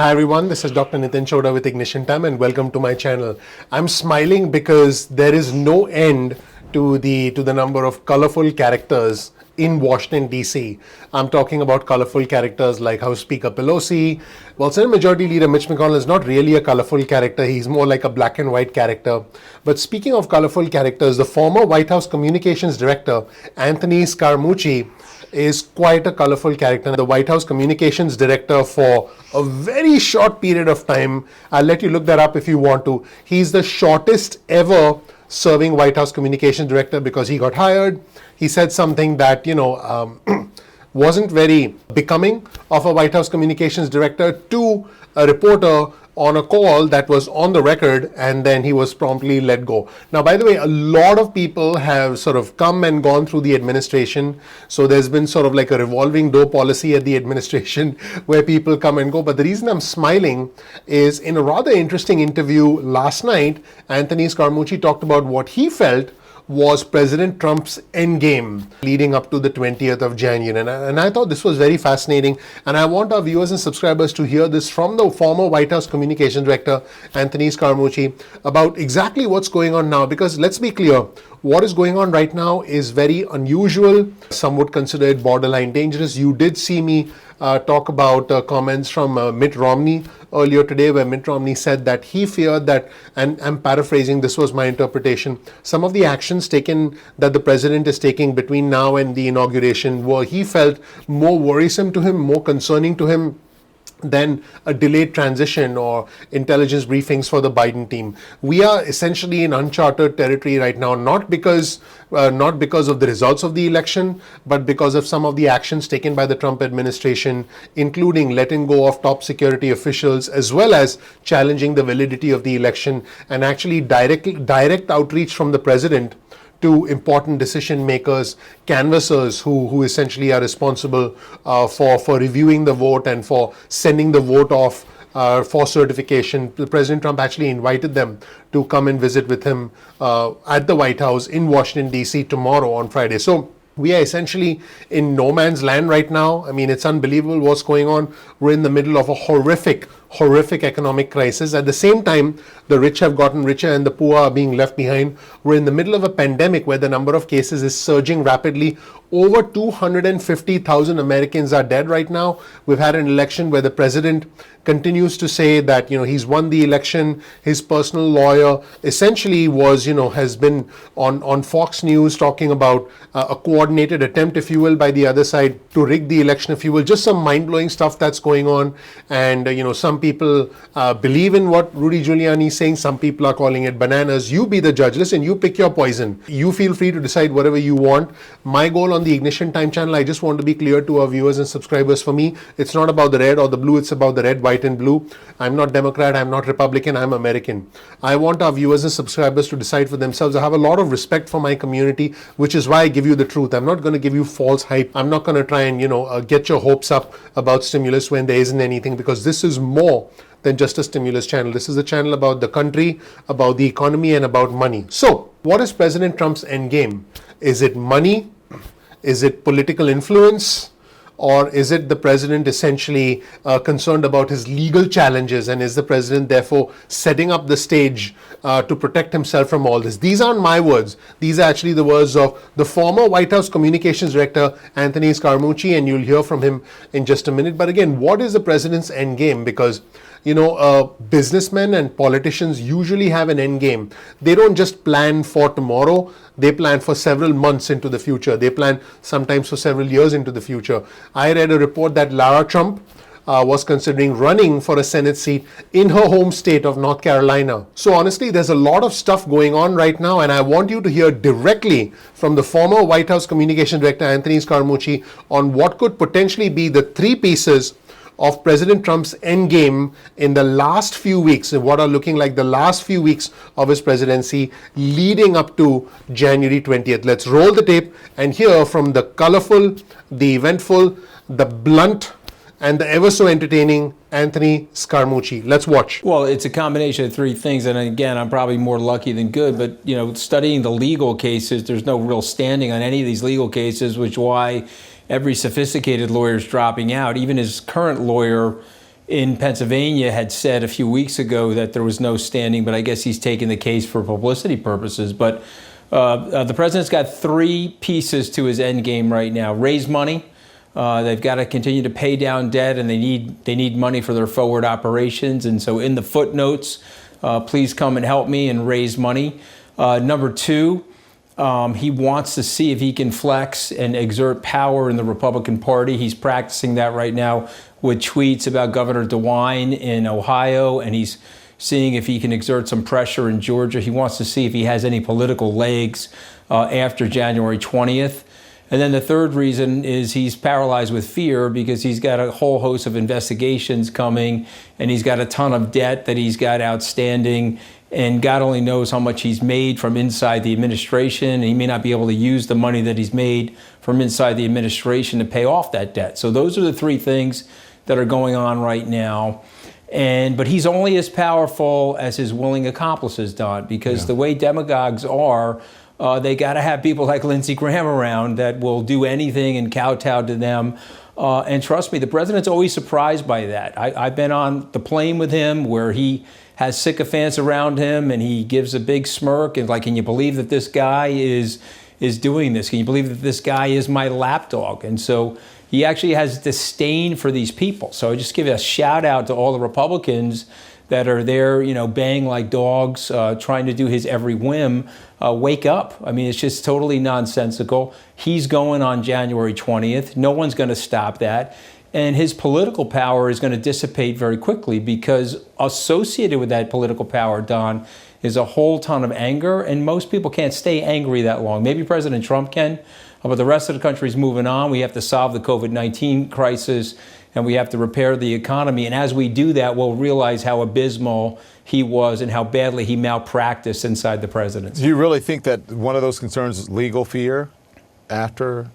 Hi everyone, this is Dr. Nitin Chowda with Ignition Time and welcome to my channel. I'm smiling because there is no end to the number of colorful characters in Washington DC. I'm talking about colorful characters like House Speaker Pelosi. Well, Senate Majority Leader Mitch McConnell is not really a colorful character. He's more like a black and white character. But speaking of colorful characters, the former White House Communications Director, Anthony Scaramucci, is quite a colorful character. The White House Communications Director for a very short period of time. I'll let you look that up if you want to. He's the shortest ever serving White House Communications Director because he got hired. He said something that, wasn't very becoming of a White House Communications Director to a reporter on a call that was on the record, and then he was promptly let go. Now, by the way, a lot of people have sort of come and gone through the administration. So there's been sort of like a revolving door policy at the administration where people come and go. But the reason I'm smiling is in a rather interesting interview last night, Anthony Scaramucci talked about what he felt was President Trump's endgame leading up to the 20th of January. And I thought this was very fascinating. And I want our viewers and subscribers to hear this from the former White House Communications Director, Anthony Scaramucci, about exactly what's going on now. Because let's be clear, what is going on right now is very unusual. Some would consider it borderline dangerous. You did see me talk about comments from Mitt Romney earlier today, where Mitt Romney said that he feared that, and I'm paraphrasing, this was my interpretation, some of the actions taken that the president is taking between now and the inauguration were, he felt, more worrisome to him, more concerning to him than a delayed transition or intelligence briefings for the Biden team. We are essentially in uncharted territory right now, not because of the results of the election, but because of some of the actions taken by the Trump administration, including letting go of top security officials, as well as challenging the validity of the election, and actually direct outreach from the president to important decision makers, canvassers who essentially are responsible for reviewing the vote and for sending the vote off for certification. President Trump actually invited them to come and visit with him at the White House in Washington, D.C. tomorrow on Friday. So we are essentially in no man's land right now. I mean, it's unbelievable what's going on. We're in the middle of a horrific economic crisis. At the same time, the rich have gotten richer and the poor are being left behind. We're in the middle of a pandemic where the number of cases is surging rapidly. Over 250,000 Americans are dead right now. We've had an election where the president continues to say that, he's won the election. His personal lawyer essentially has been on Fox News talking about a coordinated attempt, if you will, by the other side to rig the election, if you will. Just some mind-blowing stuff that's going on. And, some people believe in what Rudy Giuliani is saying. Some people are calling it bananas. You be the judge. Listen, you pick your poison. You feel free to decide whatever you want. My goal on the Ignition Time channel, I just want to be clear to our viewers and subscribers. For me, it's not about the red or the blue. It's about the red, white, and blue. I'm not Democrat. I'm not Republican. I'm American. I want our viewers and subscribers to decide for themselves. I have a lot of respect for my community, which is why I give you the truth. I'm not going to give you false hype. I'm not going to try and, get your hopes up about stimulus when there isn't anything, because this is more than just a stimulus channel. This is a channel about the country, about the economy, and about money. So, what is President Trump's endgame? Is it money? Is it political influence? Or is it the president essentially concerned about his legal challenges, and is the president therefore setting up the stage to protect himself from all this? These aren't my words. These are actually the words of the former White House Communications Director, Anthony Scaramucci, and you'll hear from him in just a minute. But again, what is the president's end game? Because businessmen and politicians usually have an end game. They don't just plan for tomorrow. They plan for several months into the future. They plan sometimes for several years into the future. I read a report that Lara Trump was considering running for a Senate seat in her home state of North Carolina. So honestly, there's a lot of stuff going on right now, and I want you to hear directly from the former White House Communications Director, Anthony Scaramucci, on what could potentially be the three pieces of President Trump's endgame in the last few weeks, what are looking like the last few weeks of his presidency leading up to January 20th. Let's roll the tape and hear from the colorful, the eventful, the blunt, and the ever so entertaining Anthony Scaramucci. Let's watch. Well, it's a combination of three things. And again, I'm probably more lucky than good, but studying the legal cases, there's no real standing on any of these legal cases, which is why every sophisticated lawyer is dropping out. Even his current lawyer in Pennsylvania had said a few weeks ago that there was no standing, but I guess he's taking the case for publicity purposes. But the president's got three pieces to his end game right now. Raise money. They've got to continue to pay down debt, and they need money for their forward operations. And so in the footnotes, please come and help me and raise money. Number two, he wants to see if he can flex and exert power in the Republican Party. He's practicing that right now with tweets about Governor DeWine in Ohio, and he's seeing if he can exert some pressure in Georgia. He wants to see if he has any political legs after January 20th. And then the third reason is he's paralyzed with fear because he's got a whole host of investigations coming, and he's got a ton of debt that he's got outstanding, and God only knows how much he's made from inside the administration. And he may not be able to use the money that he's made from inside the administration to pay off that debt. So those are the three things that are going on right now. But he's only as powerful as his willing accomplices, Don, because the way demagogues are, they got to have people like Lindsey Graham around that will do anything and kowtow to them. And trust me, the president's always surprised by that. I've been on the plane with him where he has sycophants around him and he gives a big smirk and like, can you believe that this guy is doing this? Can you believe that this guy is my lapdog? And so he actually has disdain for these people. So I just give a shout out to all the Republicans that are there, baying like dogs, trying to do his every whim. Wake up. I mean, it's just totally nonsensical. He's going on January 20th. No one's going to stop that. And his political power is going to dissipate very quickly because associated with that political power, Don, is a whole ton of anger. And most people can't stay angry that long. Maybe President Trump can, but the rest of the country is moving on. We have to solve the COVID-19 crisis, and we have to repair the economy. And as we do that, we'll realize how abysmal he was and how badly he malpracticed inside the presidency. Do you really think that one of those concerns is legal fear after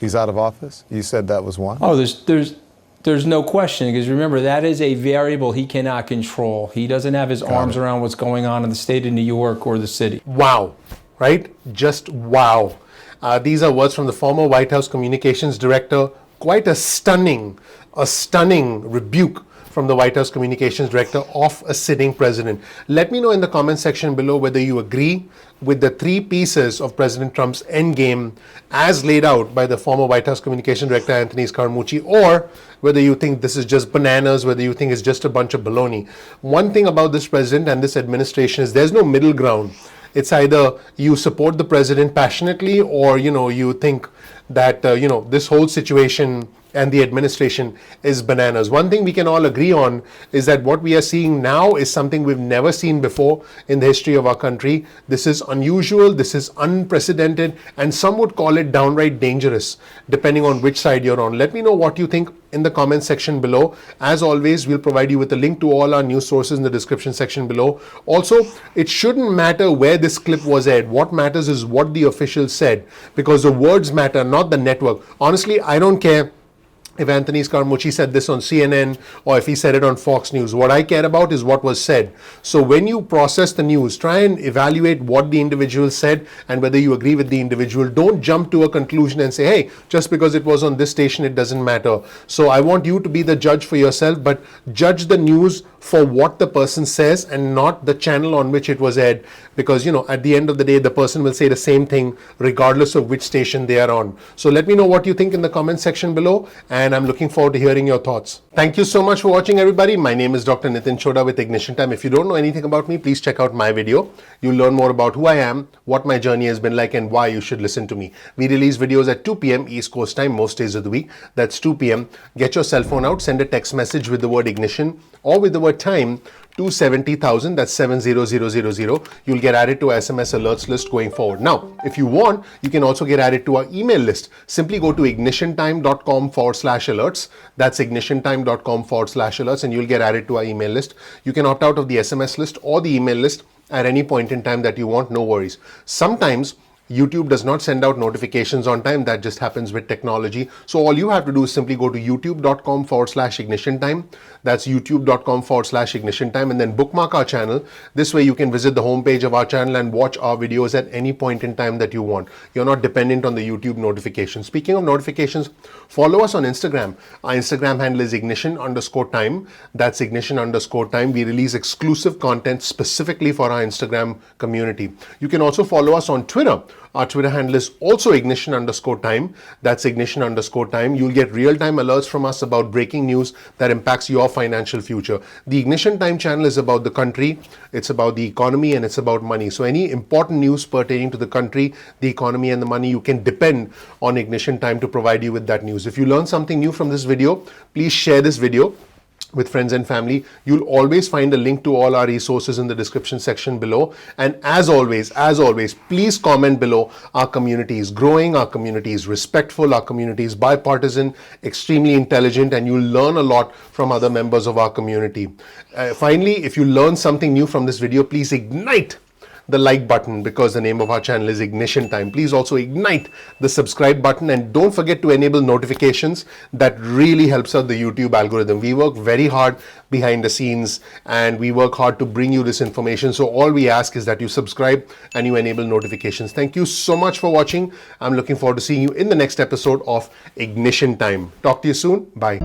he's out of office? You said that was one. Oh, there's no question, because remember, that is a variable he cannot control. He doesn't have his arms around what's going on in the state of New York or the city. Wow, right? Just wow. These are words from the former White House communications director. Quite a stunning rebuke from the White House communications director of a sitting president. Let me know in the comment section below whether you agree with the three pieces of President Trump's endgame as laid out by the former White House communications director Anthony Scaramucci, or whether you think this is just bananas, whether you think it's just a bunch of baloney. One thing about this president and this administration is there's no middle ground. It's either you support the president passionately, or you think that this whole situation and the administration is bananas. One thing we can all agree on is that what we are seeing now is something we've never seen before in the history of our country. This is unusual, this is unprecedented, and some would call it downright dangerous, depending on which side you're on. Let me know what you think in the comment section below. As always, we'll provide you with a link to all our news sources in the description section below. Also, it shouldn't matter where this clip was aired. What matters is what the officials said, because the words matter, not the network. Honestly, I don't care if Anthony Scaramucci said this on CNN or if he said it on Fox News. What I care about is what was said. So when you process the news, try and evaluate what the individual said and whether you agree with the individual. Don't jump to a conclusion and say, hey, just because it was on this station, it doesn't matter. So I want you to be the judge for yourself, but judge the news for what the person says and not the channel on which it was aired. Because, at the end of the day, the person will say the same thing regardless of which station they are on. So let me know what you think in the comment section below, and I'm looking forward to hearing your thoughts. Thank you so much for watching, everybody. My name is Dr. Nitin Chhoda with Ignition Time. If you don't know anything about me, please check out my video. You'll learn more about who I am, what my journey has been like, and why you should listen to me. We release videos at 2 p.m. East Coast time most days of the week. That's 2 p.m. Get your cell phone out, send a text message with the word ignition or with the word time to 70,000, that's 70000. You'll get added to SMS alerts list going forward. Now, if you want, you can also get added to our email list. Simply go to ignitiontime.com/alerts. That's ignitiontime.com/alerts, and you'll get added to our email list. You can opt out of the SMS list or the email list at any point in time that you want, no worries. Sometimes YouTube does not send out notifications on time. That just happens with technology. So all you have to do is simply go to youtube.com/ignition time. That's youtube.com/ignition time, and then bookmark our channel. This way you can visit the homepage of our channel and watch our videos at any point in time that you want. You're not dependent on the YouTube notifications. Speaking of notifications, follow us on Instagram. Our Instagram handle is ignition_time. That's ignition_time. We release exclusive content specifically for our Instagram community. You can also follow us on Twitter. Our Twitter handle is also ignition_time. That's ignition_time. You'll get real-time alerts from us about breaking news that impacts your financial future. The Ignition Time channel is about the country, it's about the economy, and it's about money. So any important news pertaining to the country, the economy, and the money, you can depend on Ignition Time to provide you with that news. If you learn something new from this video, please share this video with friends and family. You'll always find a link to all our resources in the description section below. And as always, please comment below. Our community is growing, our community is respectful, our community is bipartisan, extremely intelligent, and you'll learn a lot from other members of our community. Finally, if you learn something new from this video, please ignite the like button, because the name of our channel is Ignition Time. Please also ignite the subscribe button, and don't forget to enable notifications. That really helps out the YouTube algorithm. We work very hard behind the scenes and we work hard to bring you this information. So all we ask is that you subscribe and you enable notifications. Thank you so much for watching. I'm looking forward to seeing you in the next episode of Ignition Time. Talk to you soon. Bye.